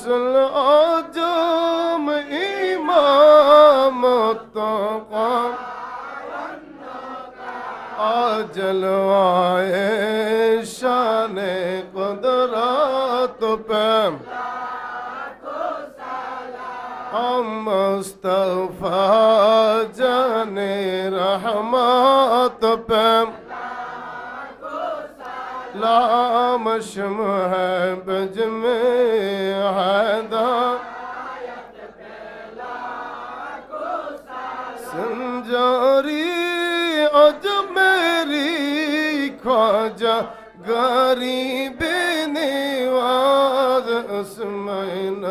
असल आजम इमाम तका जलवाए शान कुदरत पे मुस्तफा जाने रहमत पे लामशम है बज में हैदर संजारी अजमेरी ख्वाजा गरीबे निवाज उसमें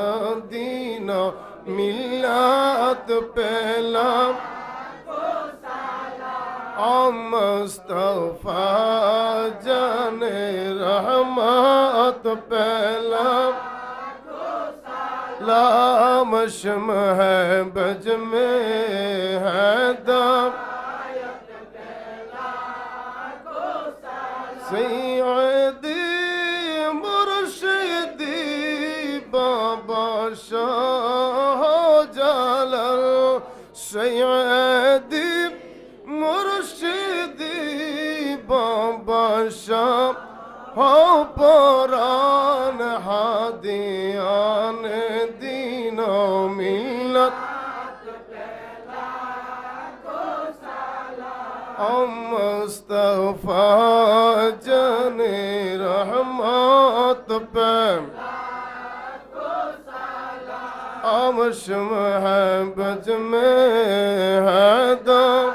दीना मिलात पहला मुस्तफा जाने रहमत पहला लामशम है बज में हैदर सैयदी मुर्शिदी बाबा शाह जालाल सैयदी मुर्शिदी बाबा शाह हो पुरान हादियान दीनो मिलत मुस्तफा जाने रहमत पे आमशम है बज में हैदर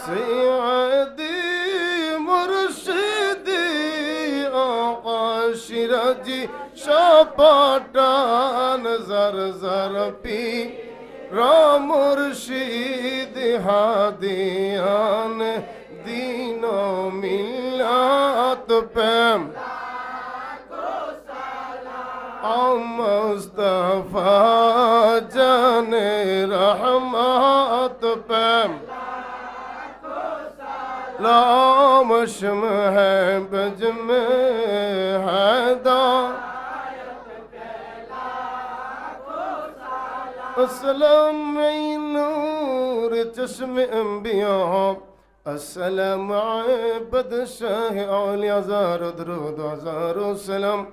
सैयदी मुर्शिदी आका शिराजी शापाटान जर जर पी मुर्शिद हादियान दीनो मिलात पे मुस्तफा जाने रहमत पे लामशम है बज में हैदर अस्सलाम नूर चश्म अंबिया अस्सलाम बदशाह औलिया ज़ार दरूद व ज़ार सलाम